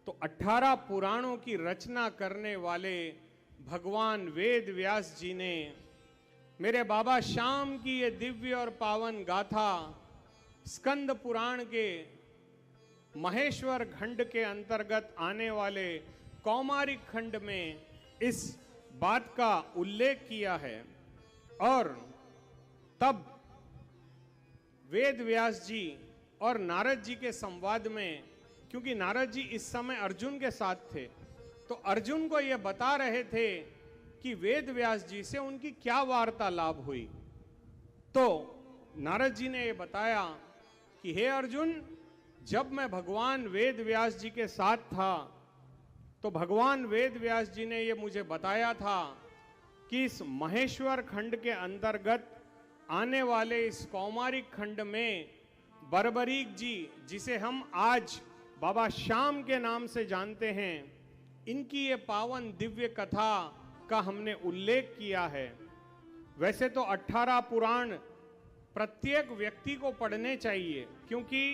तो 18 पुराणों की रचना करने वाले भगवान वेद व्यास जी ने मेरे बाबा श्याम की ये दिव्य और पावन गाथा स्कंद पुराण के महेश्वर खंड के अंतर्गत आने वाले कौमारिक खंड में इस बात का उल्लेख किया है। और तब वेद व्यास जी और नारद जी के संवाद में, क्योंकि नारद जी इस समय अर्जुन के साथ थे, तो अर्जुन को यह बता रहे थे कि वेद व्यास जी से उनकी क्या वार्तालाप हुई। तो नारद जी ने यह बताया कि हे अर्जुन, जब मैं भगवान वेद व्यास जी के साथ था तो भगवान वेद व्यास जी ने यह मुझे बताया था कि इस महेश्वर खंड के अंतर्गत आने वाले इस कौमारिक खंड में बर्बरीक जी, जिसे हम आज बाबा श्याम के नाम से जानते हैं, इनकी ये पावन दिव्य कथा का हमने उल्लेख किया है। वैसे तो 18 पुराण प्रत्येक व्यक्ति को पढ़ने चाहिए, क्योंकि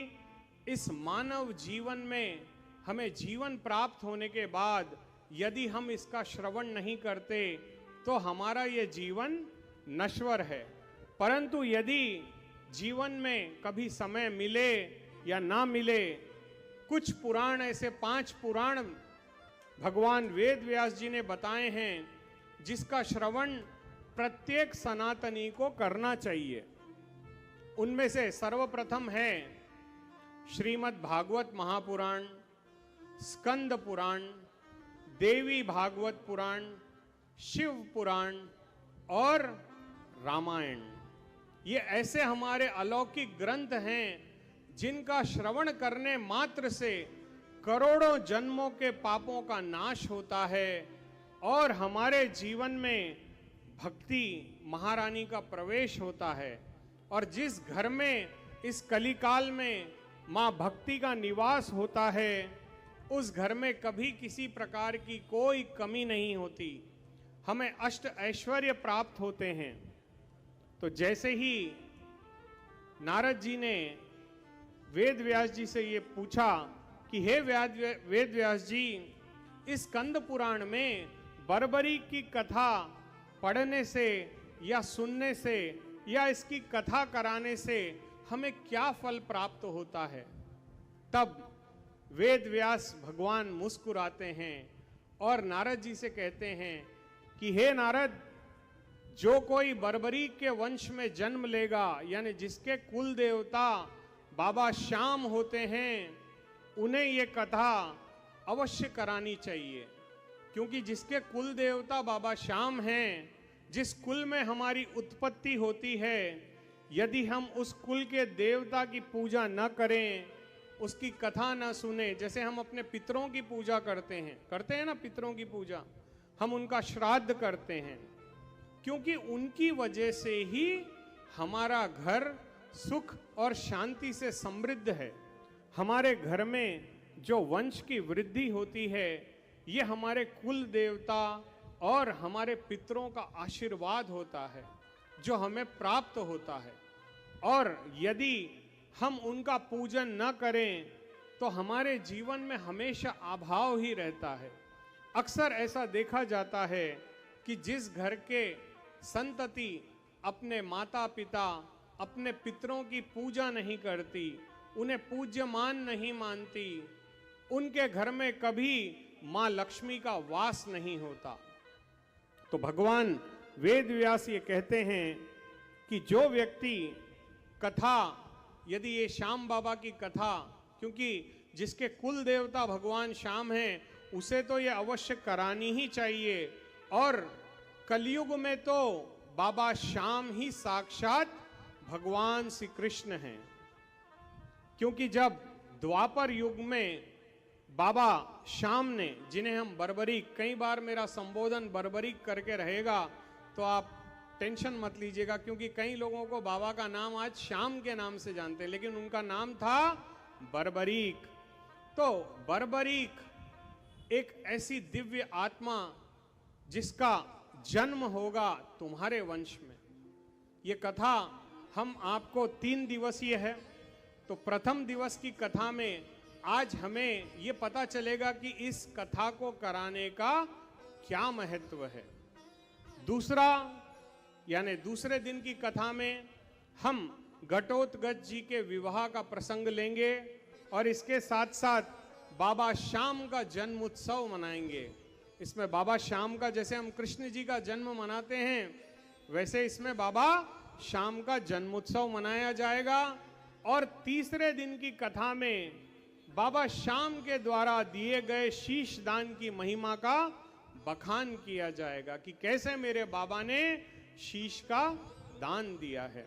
इस मानव जीवन में हमें जीवन प्राप्त होने के बाद यदि हम इसका श्रवण नहीं करते तो हमारा ये जीवन नश्वर है। परंतु यदि जीवन में कभी समय मिले या ना मिले, कुछ पुराण ऐसे 5 पुराण भगवान वेद व्यास जी ने बताए हैं जिसका श्रवण प्रत्येक सनातनी को करना चाहिए। उनमें से सर्वप्रथम है श्रीमद् भागवत महापुराण, स्कंद पुराण, देवी भागवत पुराण, शिव पुराण और रामायण। ये ऐसे हमारे अलौकिक ग्रंथ हैं जिनका श्रवण करने मात्र से करोड़ों जन्मों के पापों का नाश होता है और हमारे जीवन में भक्ति महारानी का प्रवेश होता है। और जिस घर में इस कलिकाल में मां भक्ति का निवास होता है, उस घर में कभी किसी प्रकार की कोई कमी नहीं होती, हमें अष्ट ऐश्वर्य प्राप्त होते हैं। तो जैसे ही नारद जी ने वेद व्यास जी से ये पूछा कि हे वेद व्यास जी, इस कंद पुराण में बर्बरी की कथा पढ़ने से या सुनने से या इसकी कथा कराने से हमें क्या फल प्राप्त होता है। तब वेद व्यास भगवान मुस्कुराते हैं और नारद जी से कहते हैं कि हे नारद, जो कोई बर्बरी के वंश में जन्म लेगा, यानी जिसके कुल देवता बाबा श्याम होते हैं, उन्हें ये कथा अवश्य करानी चाहिए। क्योंकि जिसके कुल देवता बाबा श्याम हैं, जिस कुल में हमारी उत्पत्ति होती है, यदि हम उस कुल के देवता की पूजा न करें, उसकी कथा न सुने, जैसे हम अपने पितरों की पूजा करते हैं ना, पितरों की पूजा, हम उनका श्राद्ध करते हैं, क्योंकि उनकी वजह से ही हमारा घर सुख और शांति से समृद्ध है। हमारे घर में जो वंश की वृद्धि होती है, ये हमारे कुल देवता और हमारे पितरों का आशीर्वाद होता है जो हमें प्राप्त होता है। और यदि हम उनका पूजन न करें तो हमारे जीवन में हमेशा अभाव ही रहता है। अक्सर ऐसा देखा जाता है कि जिस घर के संतति अपने माता पिता, अपने पितरों की पूजा नहीं करती, उन्हें पूज्यमान नहीं मानती, उनके घर में कभी मां लक्ष्मी का वास नहीं होता। तो भगवान वेद व्यास ये कहते हैं कि जो व्यक्ति कथा, यदि ये श्याम बाबा की कथा, क्योंकि जिसके कुल देवता भगवान श्याम हैं, उसे तो ये अवश्य करानी ही चाहिए। और कलयुग में तो बाबा श्याम ही साक्षात भगवान श्री कृष्ण हैं। क्योंकि जब द्वापर युग में बाबा श्याम ने, जिन्हें हम बर्बरीक, कई बार मेरा संबोधन बर्बरीक करके रहेगा तो आप टेंशन मत लीजिएगा, क्योंकि कई लोगों को बाबा का नाम आज श्याम के नाम से जानते हैं, लेकिन उनका नाम था बर्बरीक। तो बर्बरीक एक ऐसी दिव्य आत्मा जिसका जन्म होगा तुम्हारे वंश में। ये कथा हम आपको 3 दिवसीय है। तो प्रथम दिवस की कथा में आज हमें ये पता चलेगा कि इस कथा को कराने का क्या महत्व है। दूसरा यानी दूसरे दिन की कथा में हम घटोत्कच जी के विवाह का प्रसंग लेंगे और इसके साथ साथ बाबा श्याम का जन्म उत्सव मनाएंगे। इसमें बाबा श्याम का, जैसे हम कृष्ण जी का जन्म मनाते हैं, वैसे इसमें बाबा श्याम का जन्मोत्सव मनाया जाएगा। और तीसरे दिन की कथा में बाबा श्याम के द्वारा दिए गए शीश दान की महिमा का बखान किया जाएगा कि कैसे मेरे बाबा ने शीश का दान दिया है।